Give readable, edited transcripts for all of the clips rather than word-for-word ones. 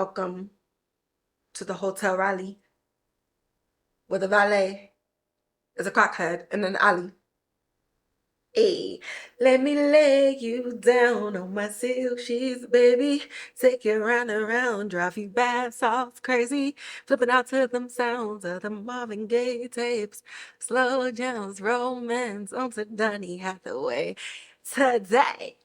welcome to the Hotel Raleigh, where the valet is a crackhead in an alley. Hey, let me lay you down on my silk sheets, baby. Take you round and round, drive you bad, soft, crazy. Flipping out to them sounds of the Marvin Gaye tapes. Slow jams, romance on to Donny Hathaway today.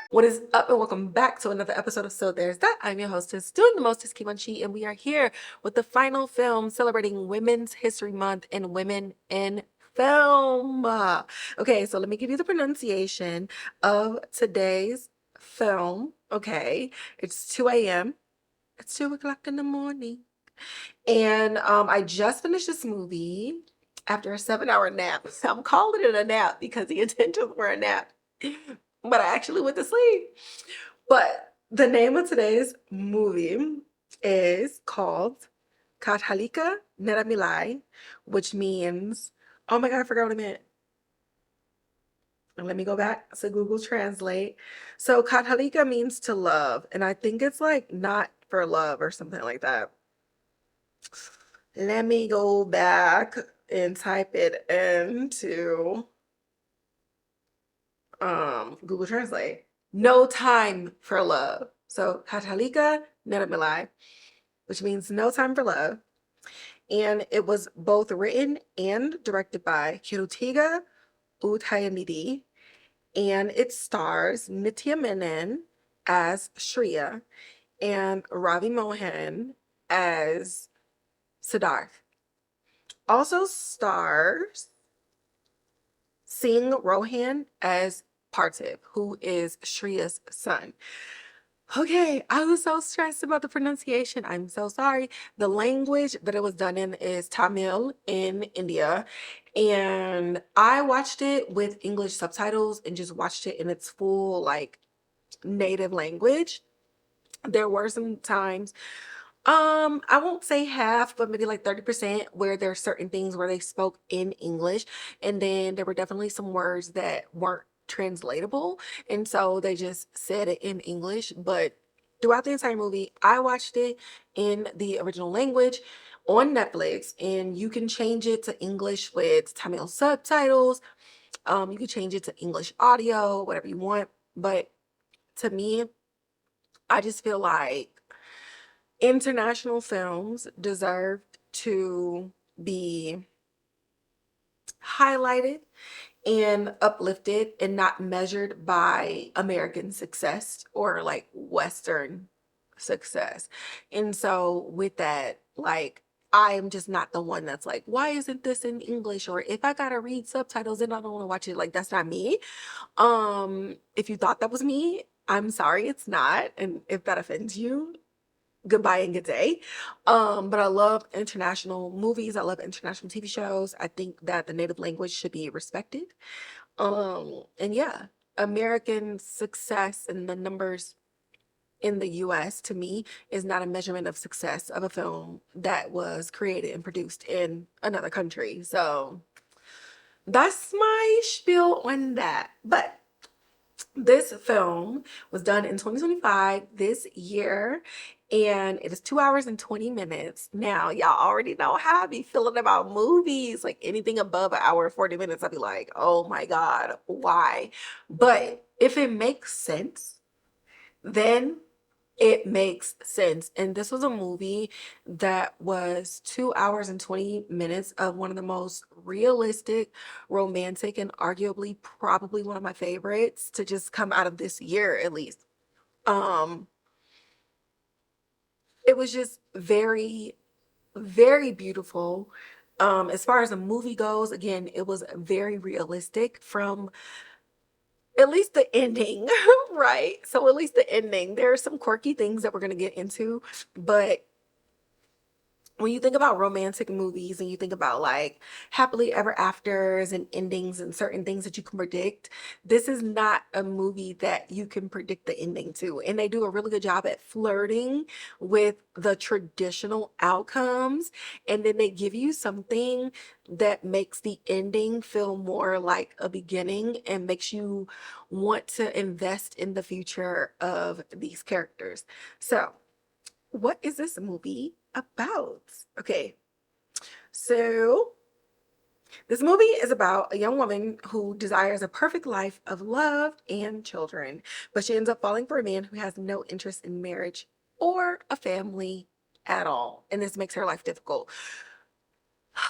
What is up, and welcome back to another episode of So There's That. I'm your hostess, doing the mostest, Kimonchi, and we are here with the final film celebrating Women's History Month and women in film. Okay, so let me give you the pronunciation of today's film. Okay, it's 2 a.m. It's 2 o'clock in the morning. And I just finished this movie after a 7-hour nap. I'm calling it a nap because the intentions were a nap. But I actually went to sleep. But the name of today's movie is called Kadhalikka Neramillai, which means, oh my God, I forgot what it meant. And let me go back to Google Translate. So Kadhalikka means to love, and I think it's like not for love or something like that. Let me go back and type it into Google Translate. No time for love. So Kadhalikka Neramillai, which means no time for love. And it was both written and directed by Kiruthiga Udhayanidhi. And it stars Nithya Menen as Shriya and Ravi Mohan as Siddharth. Also stars Singh Rohaan as Parthiv, who is Shriya's son. Okay, I was so stressed about the pronunciation. I'm so sorry. The language that it was done in is Tamil in India. And I watched it with English subtitles and just watched it in its full, like, native language. There were some times, I won't say half, but maybe like 30% where there are certain things where they spoke in English. And then there were definitely some words that weren't translatable. And so they just said it in English. But throughout the entire movie, I watched it in the original language on Netflix. And you can change it to English with Tamil subtitles. You can change it to English audio, whatever you want. But to me, I just feel like international films deserved to be highlighted and uplifted and not measured by American success or like Western success. And so with that, like, I am just not the one that's like, why isn't this in English? Or if I gotta read subtitles, then I don't want to watch it. Like, that's not me. If you thought that was me, I'm sorry, it's not. And if that offends you, goodbye and good day. But I love international movies. I love international TV shows. I think that the native language should be respected. And yeah, American success and the numbers in the US to me is not a measurement of success of a film that was created and produced in another country. So that's my spiel on that. But this film was done in 2025, this year, and it is 2 hours and 20 minutes. Now, y'all already know how I be feeling about movies. Like anything above an hour and 40 minutes, I'll be like, oh my God, why? But if it makes sense, then it makes sense. And this was a movie that was 2 hours and 20 minutes of one of the most realistic, romantic, and arguably probably one of my favorites to just come out of this year at least. Um, it was just very, very beautiful. As far as the movie goes, again, it was very realistic from at least the ending, right? So at least the ending. There are some quirky things that we're gonna get into, but when you think about romantic movies and you think about like happily ever afters and endings and certain things that you can predict, this is not a movie that you can predict the ending to. And they do a really good job at flirting with the traditional outcomes. And then they give you something that makes the ending feel more like a beginning and makes you want to invest in the future of these characters. So, what is this movie about? Okay, so this movie is about a young woman who desires a perfect life of love and children, but she ends up falling for a man who has no interest in marriage or a family at all. And this makes her life difficult.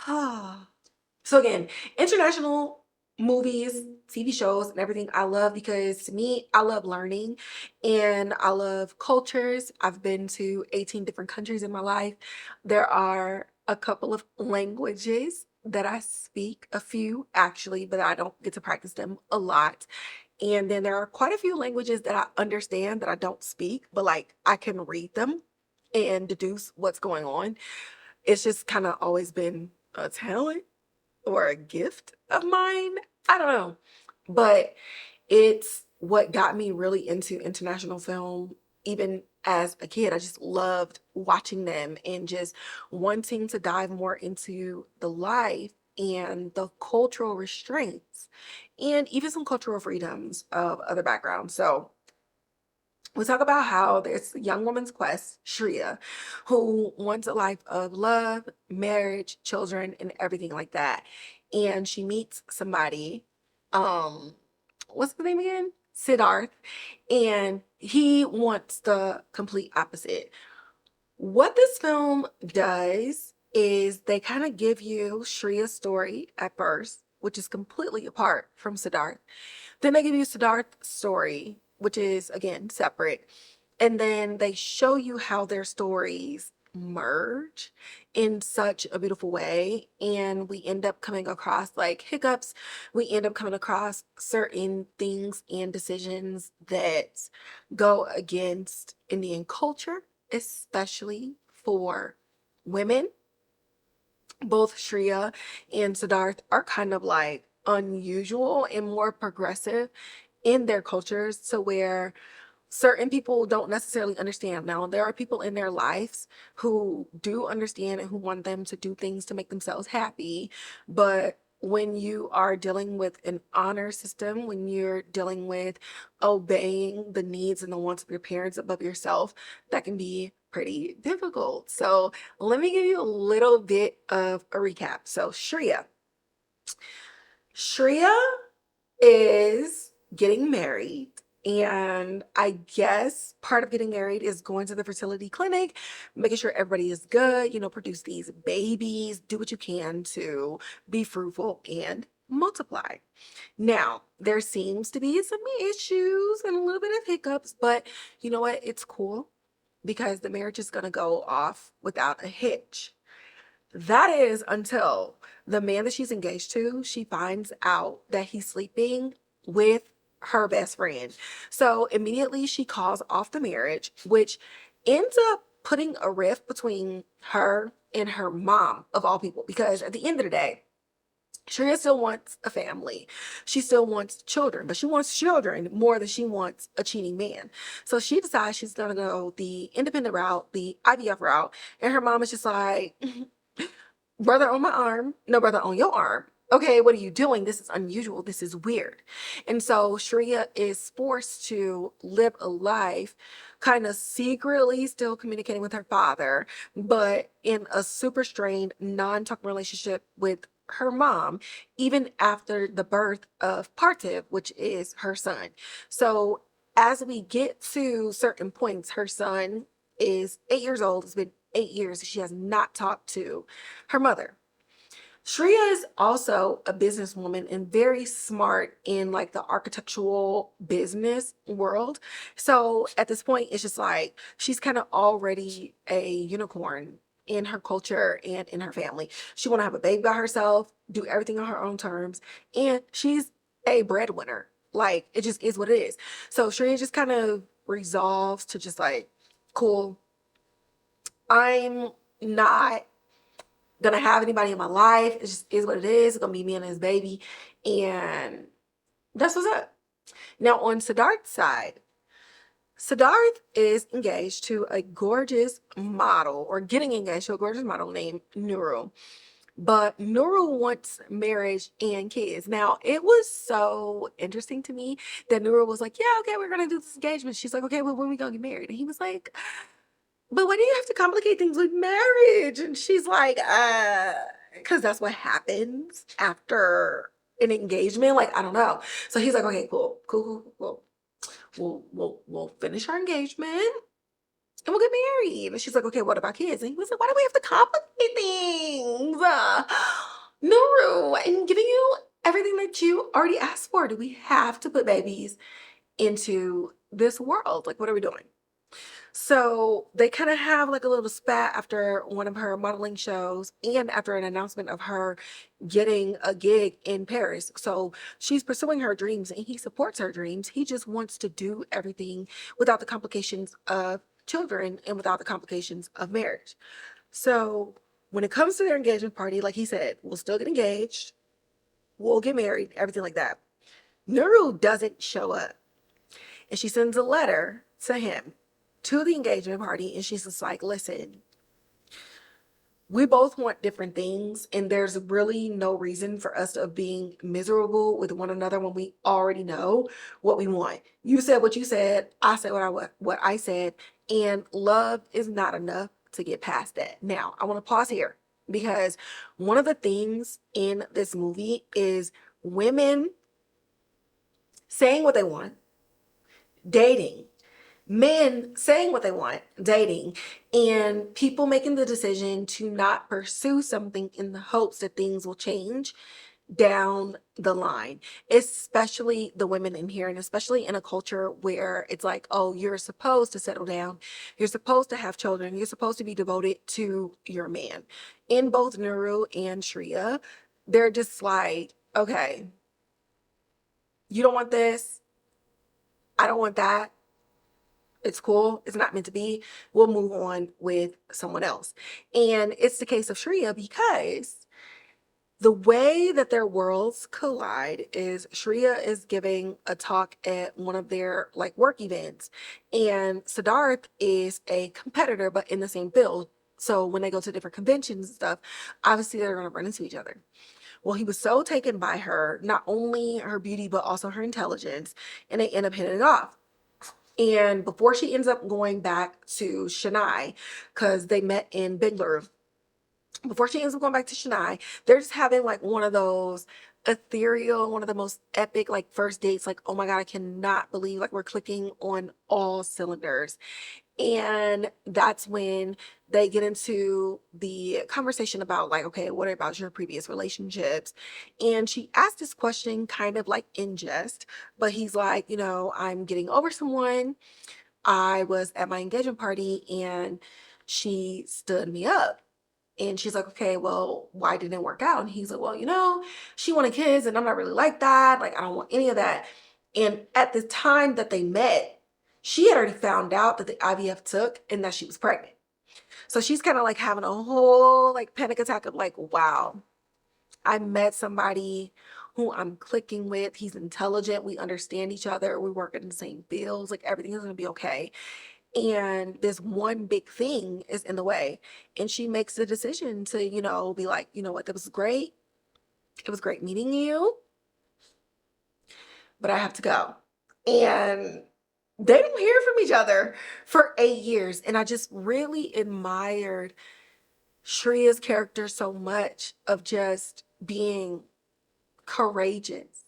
So again, international movies, TV shows, and everything I love because to me, I love learning and I love cultures. I've been to 18 different countries in my life. There are a couple of languages that I speak, a few actually, but I don't get to practice them a lot. And then there are quite a few languages that I understand that I don't speak, but like I can read them and deduce what's going on. It's just kind of always been a talent or a gift of mine. I don't know. But it's what got me really into international film. Even as a kid, I just loved watching them and just wanting to dive more into the life and the cultural restraints and even some cultural freedoms of other backgrounds. So we talk about how there's a young woman's quest, Shriya, who wants a life of love, marriage, children, and everything like that. And she meets somebody, um, what's the name again? Siddharth. And he wants the complete opposite. What this film does is they kind of give you Shriya's story at first, which is completely apart from Siddharth. Then they give you Siddharth's story, which is again separate. And then they show you how their stories merge in such a beautiful way. And we end up coming across like hiccups. We end up coming across certain things and decisions that go against Indian culture, especially for women. Both Shriya and Siddharth are kind of like unusual and more progressive in their cultures to where certain people don't necessarily understand. Now, there are people in their lives who do understand and who want them to do things to make themselves happy. But when you are dealing with an honor system, when you're dealing with obeying the needs and the wants of your parents above yourself, that can be pretty difficult. So let me give you a little bit of a recap. So Shriya is getting married. And I guess part of getting married is going to the fertility clinic, making sure everybody is good, produce these babies, do what you can to be fruitful and multiply. Now, there seems to be some issues and a little bit of hiccups, but you know what? It's cool because the marriage is going to go off without a hitch. That is until the man that she's engaged to, she finds out that he's sleeping with her best friend. So immediately she calls off the marriage, which ends up putting a rift between her and her mom, of all people, because at the end of the day, Shreya still wants a family. She still wants children, but she wants children more than she wants a cheating man. So she decides she's going to go the independent route, the IVF route. And her mom is just like, brother on my arm, no brother on your arm. Okay, what are you doing? This is unusual. This is weird. And so Shriya is forced to live a life kind of secretly still communicating with her father, but in a super strained, non-talking relationship with her mom, even after the birth of Parthiv, which is her son. So as we get to certain points, her son is 8 years old. It's been 8 years. She has not talked to her mother. Shriya is also a businesswoman and very smart in like the architectural business world. So at this point, it's just like she's kind of already a unicorn in her culture and in her family. She want to have a baby by herself, do everything on her own terms, and she's a breadwinner. Like it just is what it is. So Shriya just kind of resolves to just like, cool, I'm not gonna have anybody in my life. It just is what it is. It's gonna be me and his baby. And that's what's up. Now on Siddharth's side, Siddharth is engaged to a gorgeous model, or getting engaged to a gorgeous model named Nuru. But Nuru wants marriage and kids. Now, it was so interesting to me that Nuru was like, yeah, okay, we're gonna do this engagement. She's like, okay, well, when we gonna get married? And he was like, but why do you have to complicate things with marriage? And she's like, because that's what happens after an engagement. Like, I don't know. So he's like, okay, cool. We'll finish our engagement and we'll get married. And she's like, okay, what about kids? And he was like, why do we have to complicate things? Nuru, I'm giving you everything that you already asked for. Do we have to put babies into this world? Like, what are we doing? So they kind of have like a little spat after one of her modeling shows and after an announcement of her getting a gig in Paris. So she's pursuing her dreams and he supports her dreams. He just wants to do everything without the complications of children and without the complications of marriage. So when it comes to their engagement party, like he said, we'll still get engaged, we'll get married, everything like that. Nuru doesn't show up. And she sends a letter to him to the engagement party, and she's just like, listen, we both want different things, and there's really no reason for us to being miserable with one another when we already know what we want. You said what you said, I said what I said, and love is not enough to get past that. Now, I want to pause here because one of the things in this movie is women saying what they want, dating, men saying what they want, dating, and people making the decision to not pursue something in the hopes that things will change down the line, especially the women in here, and especially in a culture where it's like, oh, you're supposed to settle down, you're supposed to have children, you're supposed to be devoted to your man. In both Nuru and Shriya, they're just like, okay, you don't want this, I don't want that, it's cool, it's not meant to be, we'll move on with someone else. And it's the case of Shriya because the way that their worlds collide is Shriya is giving a talk at one of their like work events, and Siddharth is a competitor but in the same field. So when they go to different conventions and stuff, obviously they're going to run into each other. Well, he was so taken by her, not only her beauty but also her intelligence, and they end up hitting it off. And before she ends up going back to Chennai, because they met in Bengaluru, before she ends up going back to Chennai, they're just having like one of those ethereal, one of the most epic like first dates. Like, oh my God, I cannot believe like we're clicking on all cylinders. And that's when they get into the conversation about like, okay, what about your previous relationships? And she asked this question kind of like in jest, but he's like, I'm getting over someone. I was at my engagement party and she stood me up. And she's like, okay, well, why didn't it work out? And he's like, well, she wanted kids and I'm not really like that. Like, I don't want any of that. And at the time that they met, she had already found out that the IVF took and that she was pregnant. So she's kind of like having a whole like panic attack of like, wow, I met somebody who I'm clicking with. He's intelligent. We understand each other. We work in the same fields. Like everything is going to be okay. And this one big thing is in the way. And she makes the decision to, be like, you know what, that was great. It was great meeting you, but I have to go. And they don't hear from each other for 8 years. And I just really admired Shriya's character so much of just being courageous,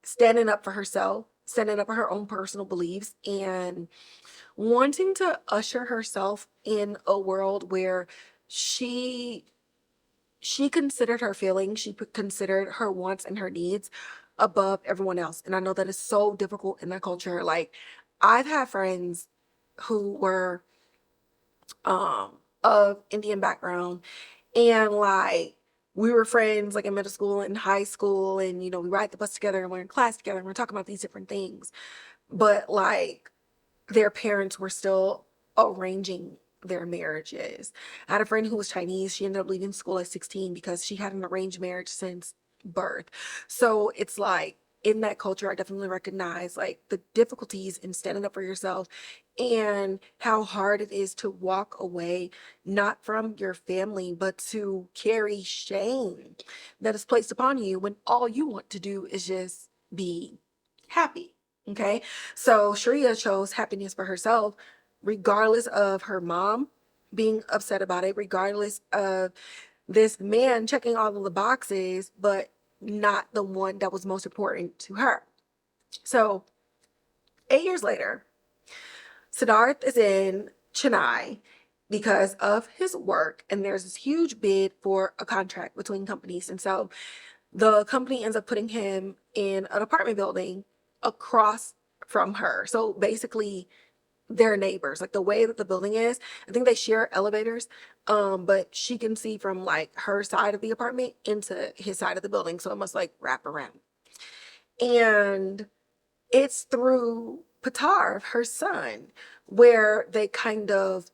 standing up for herself, standing up for her own personal beliefs, and wanting to usher herself in a world where she considered her feelings, she considered her wants and her needs above everyone else. And I know that is so difficult in that culture. Like, I've had friends who were of Indian background, and like we were friends like in middle school and high school, and we ride the bus together and we're in class together and we're talking about these different things. But like their parents were still arranging their marriages. I had a friend who was Chinese. She ended up leaving school at 16 because she had an arranged marriage since birth. So it's like in that culture, I definitely recognize like the difficulties in standing up for yourself and how hard it is to walk away, not from your family, but to carry shame that is placed upon you when all you want to do is just be happy. Okay. So Shriya chose happiness for herself regardless of her mom being upset about it, regardless of this man checking all of the boxes, but not the one that was most important to her. So 8 years later, Siddharth is in Chennai because of his work, and there's this huge bid for a contract between companies. And so the company ends up putting him in an apartment building across from her. So basically, they're neighbors. Like the way that the building is, I think they share elevators, but she can see from like her side of the apartment into his side of the building. So it must like wrap around. And it's through Parthiv, her son, where they kind of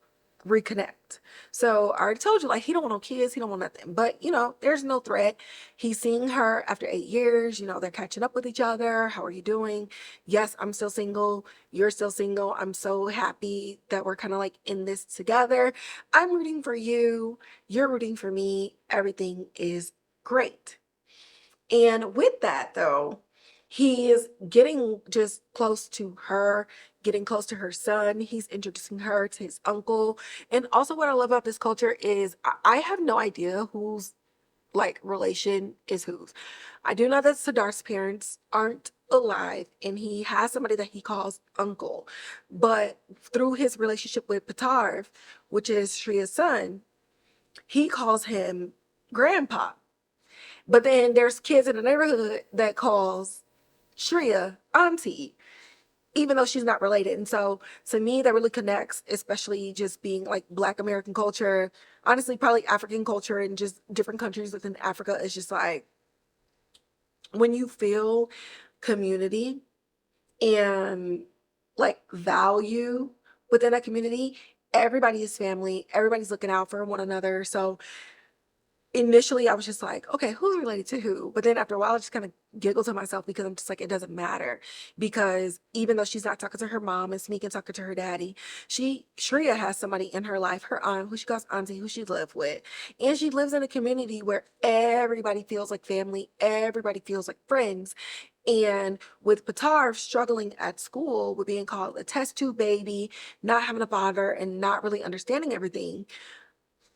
reconnect. So I already told you, like, he don't want no kids, he don't want nothing. But, there's no threat. He's seeing her after 8 years, they're catching up with each other. How are you doing? Yes, I'm still single. You're still single. I'm so happy that we're kind of like in this together. I'm rooting for you. You're rooting for me. Everything is great. And with that, though, he is getting just close to her, getting close to her son. He's introducing her to his uncle. And also, what I love about this culture is I have no idea whose like relation is whose. I do know that Siddharth's parents aren't alive, and he has somebody that he calls uncle. But through his relationship with Parthiv, which is Shriya's son, he calls him grandpa. But then there's kids in the neighborhood that calls Shriya auntie, even though she's not related. And so to me, that really connects, especially just being like Black American culture, honestly, probably African culture and just different countries within Africa. It's just like when you feel community and like value within that community, everybody is family, everybody's looking out for one another. So initially I was just like, okay, who's related to who? But then after a while, I just kind of giggled to myself because I'm just like, it doesn't matter. Because even though she's not talking to her mom and sneaking talking to her daddy, Shriya has somebody in her life, her aunt, who she calls auntie, who she lived with. And she lives in a community where everybody feels like family, everybody feels like friends. And with Parthiv struggling at school with being called a test tube baby, not having a father, and not really understanding everything,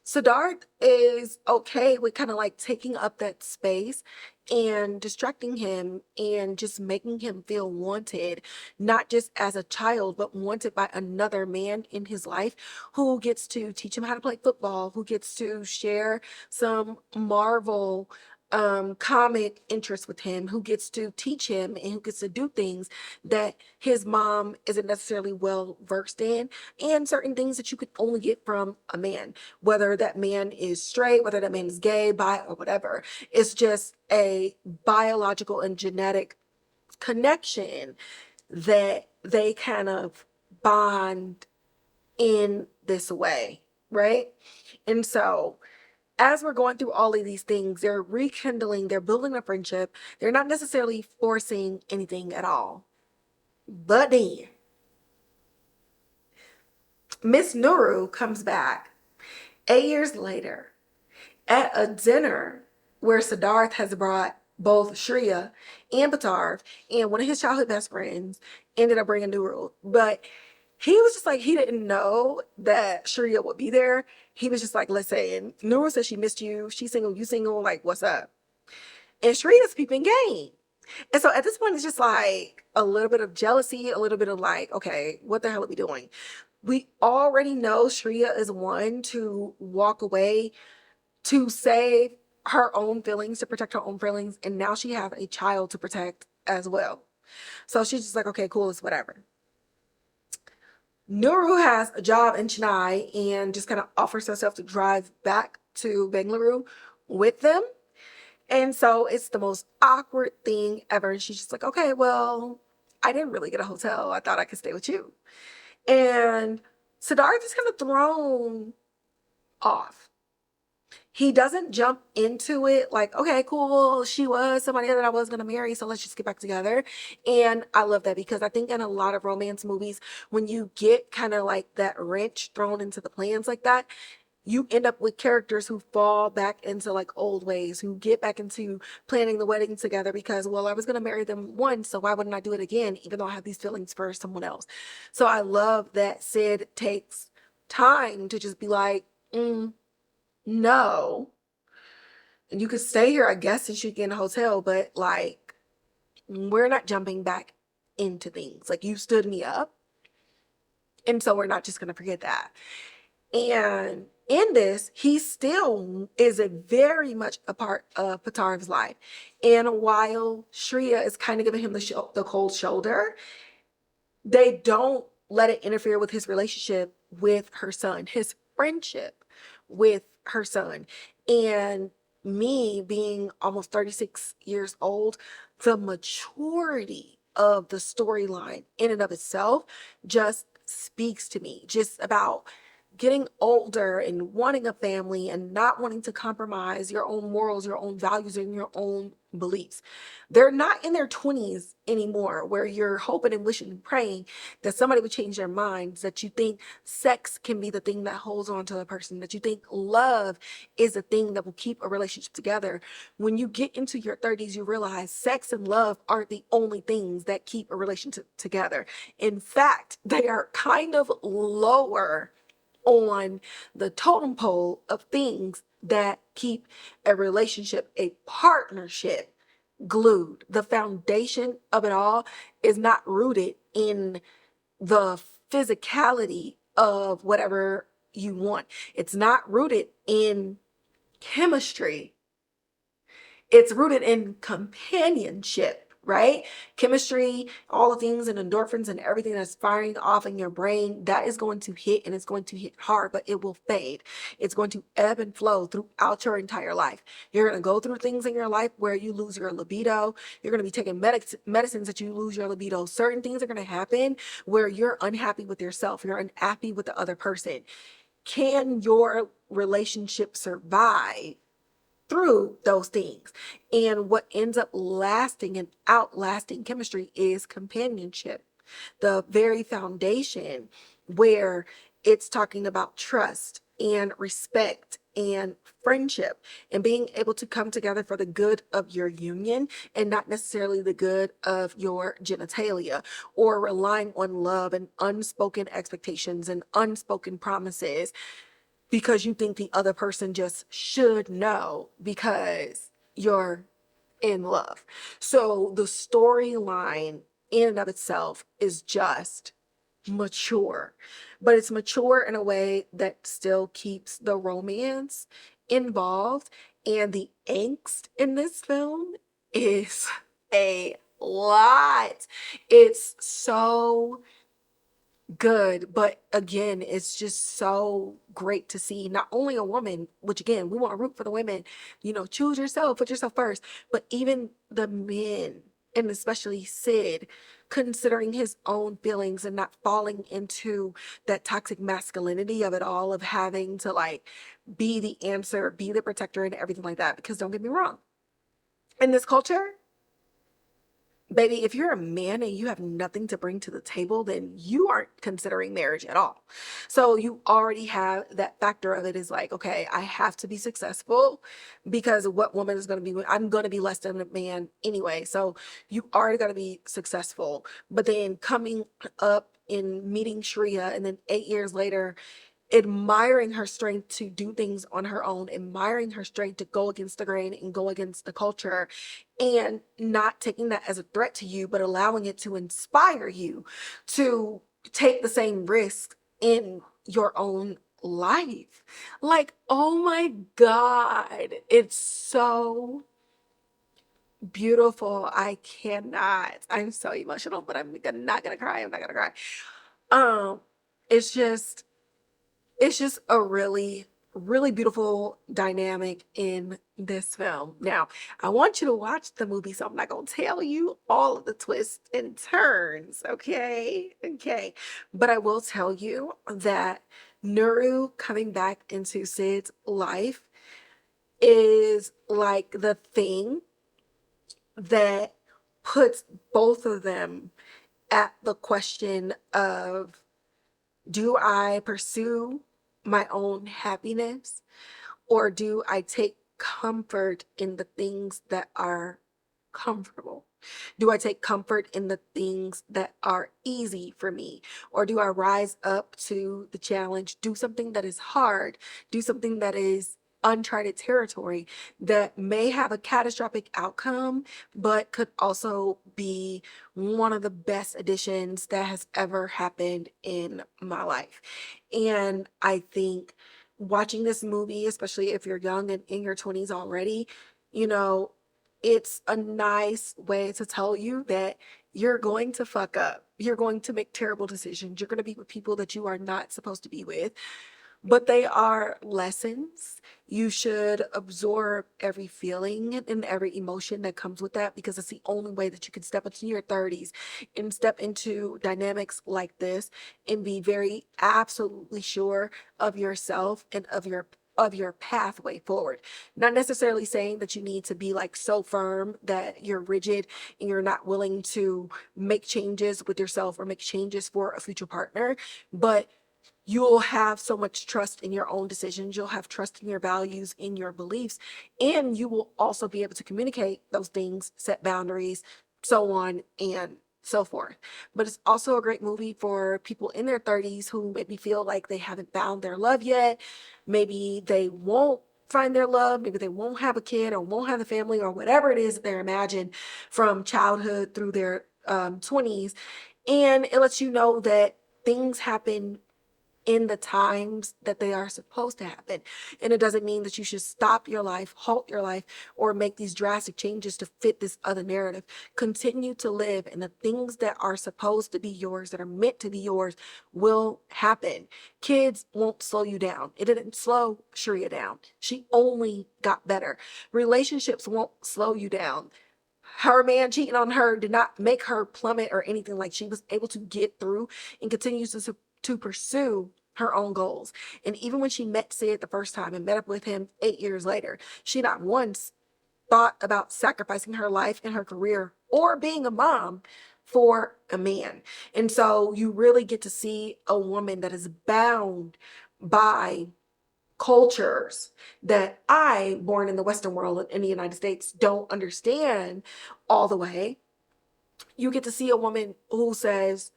Siddharth is okay with kind of like taking up that space and distracting him and just making him feel wanted, not just as a child, but wanted by another man in his life who gets to teach him how to play football, who gets to share some Marvel comic interest with him, who gets to teach him and who gets to do things that his mom isn't necessarily well versed in, and certain things that you could only get from a man, whether that man is straight, whether that man is gay, bi, or whatever. It's just a biological and genetic connection that they kind of bond in this way, right? And so as we're going through all of these things, they're rekindling, they're building a friendship. They're not necessarily forcing anything at all. But then Miss Nuru comes back 8 years later at a dinner where Siddharth has brought both Shriya and Parthiv, and one of his childhood best friends ended up bringing Nuru. But he was just like, he didn't know that Shriya would be there. He was just like, listen, Nuru said she missed you. She's single, you single, like, what's up? And Shriya's peeping game. And so at this point, it's just like a little bit of jealousy, a little bit of like, okay, what the hell are we doing? We already know Shriya is one to walk away to save her own feelings, to protect her own feelings. And now she has a child to protect as well. So she's just like, okay, cool, it's whatever. Nuru has a job in Chennai and just kind of offers herself to drive back to Bengaluru with them. And so it's the most awkward thing ever. And she's just like, okay, well, I didn't really get a hotel. I thought I could stay with you. And Siddharth is kind of thrown off. He doesn't jump into it like, okay, cool, she was somebody that I was going to marry, so let's just get back together. And I love that because I think in a lot of romance movies, when you get kind of like that wrench thrown into the plans like that, you end up with characters who fall back into like old ways, who get back into planning the wedding together because, well, I was going to marry them once, so why wouldn't I do it again, even though I have these feelings for someone else? So I love that Sid takes time to just be like, no, you could stay here, I guess, and you get in a hotel, but like, we're not jumping back into things. Like, you stood me up, and so we're not just going to forget that. And in this, he still is a very much a part of Patarv's life. And while Shriya is kind of giving him the cold shoulder, they don't let it interfere with his relationship with her son, his friendship with her son. And me being almost 36 years old, the maturity of the storyline in and of itself just speaks to me, just about getting older and wanting a family and not wanting to compromise your own morals, your own values, and your own beliefs. They're not in their 20s anymore, where you're hoping and wishing and praying that somebody would change their minds, that you think sex can be the thing that holds on to a person, that you think love is the thing that will keep a relationship together. When you get into your 30s, you realize sex and love aren't the only things that keep a relationship together. In fact, they are kind of lower on the totem pole of things that keep a relationship, a partnership, glued. The foundation of it all is not rooted in the physicality of whatever you want. It's not rooted in chemistry. It's rooted in companionship, right? Chemistry, all the things and endorphins and everything that's firing off in your brain, that is going to hit, and it's going to hit hard, but it will fade. It's going to ebb and flow throughout your entire life. You're going to go through things in your life where you lose your libido. You're going to be taking medicines that you lose your libido. Certain things are going to happen where you're unhappy with yourself. You're unhappy with the other person. Can your relationship survive through those things? And what ends up lasting and outlasting chemistry is companionship, the very foundation where it's talking about trust and respect and friendship and being able to come together for the good of your union and not necessarily the good of your genitalia, or relying on love and unspoken expectations and unspoken promises because you think the other person just should know because you're in love. So the storyline in and of itself is just mature, but it's mature in a way that still keeps the romance involved. And the angst in this film is a lot. It's so good, but again, it's just so great to see not only a woman, which again, we want to root for the women, choose yourself, put yourself first, but even the men, and especially Sid, considering his own feelings and not falling into that toxic masculinity of it all, of having to like be the answer, be the protector, and everything like that. Because don't get me wrong, in this culture, baby, if you're a man and you have nothing to bring to the table, then you aren't considering marriage at all. So you already have that factor of it is like, okay, I have to be successful because what woman is going to be, I'm going to be less than a man anyway. So you already got to be successful. But then coming up and meeting Shriya, and then 8 years later, admiring her strength to do things on her own, admiring her strength to go against the grain and go against the culture, and not taking that as a threat to you, but allowing it to inspire you to take the same risk in your own life. Like, oh my God, it's so beautiful. I cannot. I'm so emotional, but I'm not gonna cry. I'm not gonna cry. Um, it's just a really, really beautiful dynamic in this film. Now, I want you to watch the movie, so I'm not going to tell you all of the twists and turns, okay? Okay. But I will tell you that Nuru coming back into Sid's life is like the thing that puts both of them at the question of, do I pursue my own happiness, or do I take comfort in the things that are comfortable? Do I take comfort in the things that are easy for me? Or do I rise up to the challenge, do something that is hard, do something that is uncharted territory that may have a catastrophic outcome, but could also be one of the best additions that has ever happened in my life? And I think watching this movie, especially if you're young and in your 20s already, you know, it's a nice way to tell you that you're going to fuck up. You're going to make terrible decisions. You're going to be with people that you are not supposed to be with, but they are lessons. You should absorb every feeling and every emotion that comes with that, because it's the only way that you can step into your 30s and step into dynamics like this and be very absolutely sure of yourself and of your pathway forward. Not necessarily saying that you need to be like so firm that you're rigid and you're not willing to make changes with yourself or make changes for a future partner, but you'll have so much trust in your own decisions. You'll have trust in your values, in your beliefs, and you will also be able to communicate those things, set boundaries, so on and so forth. But it's also a great movie for people in their 30s who maybe feel like they haven't found their love yet. Maybe they won't find their love. Maybe they won't have a kid or won't have a family or whatever it is that they're imagined from childhood through their 20s. And it lets you know that things happen in the times that they are supposed to happen. And it doesn't mean that you should stop your life, halt your life, or make these drastic changes to fit this other narrative. Continue to live, and the things that are supposed to be yours, that are meant to be yours, will happen. Kids won't slow you down. It didn't slow Shriya down. She only got better. Relationships won't slow you down. Her man cheating on her did not make her plummet or anything. Like, she was able to get through and continues to pursue her own goals. And even when she met Sid the first time and met up with him 8 years later, she not once thought about sacrificing her life and her career or being a mom for a man. And so you really get to see a woman that is bound by cultures that I, born in the Western world in the United States, don't understand all the way. You get to see a woman who says,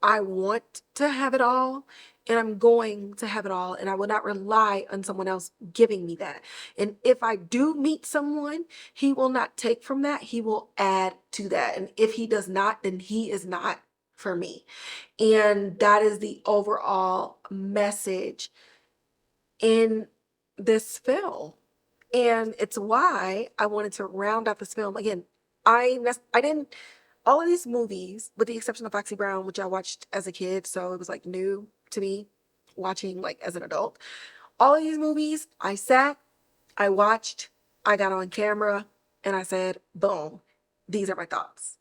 I want to have it all, and I'm going to have it all, and I will not rely on someone else giving me that. And if I do meet someone, he will not take from that, he will add to that. And if he does not, then he is not for me. And that is the overall message in this film. And it's why I wanted to round out this film. Again, I didn't, all of these movies, with the exception of Foxy Brown, which I watched as a kid, so it was like new to me watching like as an adult. All of these movies, I sat, I watched, I got on camera, and I said, boom, these are my thoughts.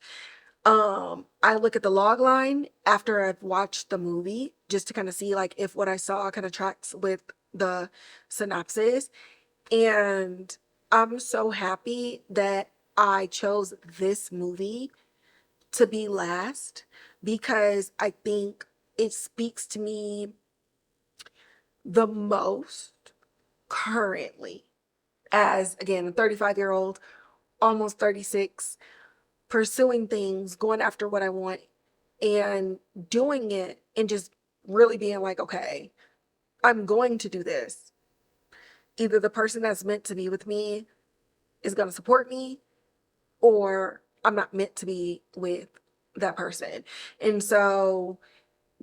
I look at the log line after I've watched the movie just to kind of see like if what I saw kind of tracks with the synopsis. And I'm so happy that I chose this movie to be last, because I think it speaks to me the most currently as, again, a 35-year-old, almost 36, pursuing things, going after what I want, and doing it, and just really being like, okay, I'm going to do this. Either the person that's meant to be with me is going to support me, or I'm not meant to be with that person. And so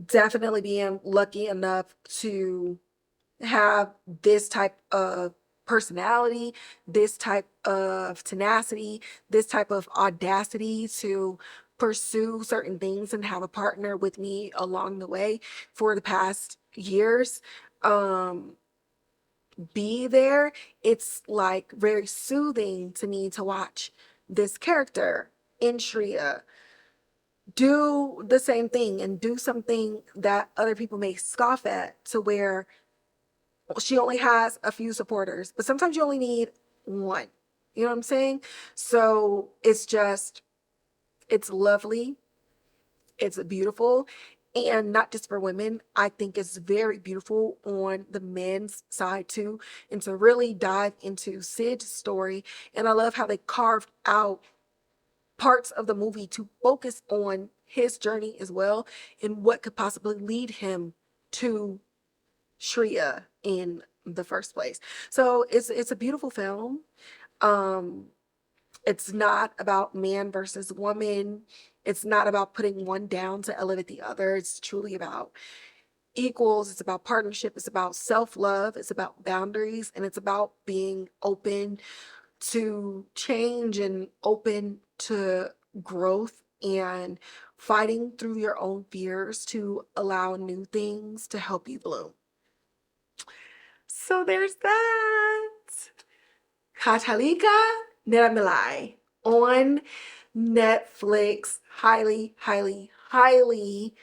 definitely being lucky enough to have this type of personality, this type of tenacity, this type of audacity to pursue certain things and have a partner with me along the way for the past years. Be there. It's like very soothing to me to watch this character in Shriya do the same thing and do something that other people may scoff at, to where she only has a few supporters, but sometimes you only need one. You know what I'm saying? So it's lovely. It's beautiful. and not just for women. I think it's very beautiful on the men's side too, and to really dive into Sid's story. And I love how they carved out parts of the movie to focus on his journey as well and what could possibly lead him to Shriya in the first place. So it's a beautiful film. Um, it's not about man versus woman. It's not about putting one down to elevate the other. It's truly about equals. It's about partnership. It's about self-love. It's about boundaries, and it's about being open to change and open to growth and fighting through your own fears to allow new things to help you bloom. So there's that. Kadhalikka Neramillai on Netflix. Highly, highly, highly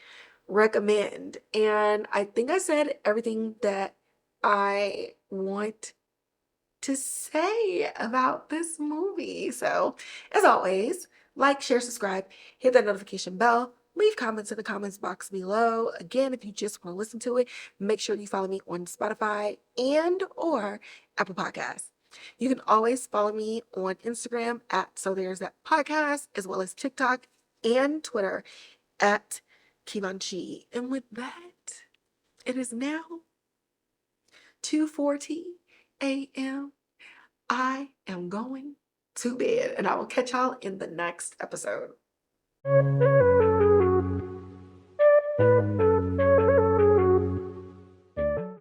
recommend. And I think I said everything that I want to say about this movie. So, as always, like, share, subscribe, hit that notification bell, leave comments in the comments box below. Again, if you just want to listen to it, make sure you follow me on Spotify and or Apple Podcasts. You can always follow me on Instagram at So There's That Podcast, as well as TikTok and Twitter at Kivanchi. And with that, it is now 2:40 a.m. I am going to bed, and I will catch y'all in the next episode.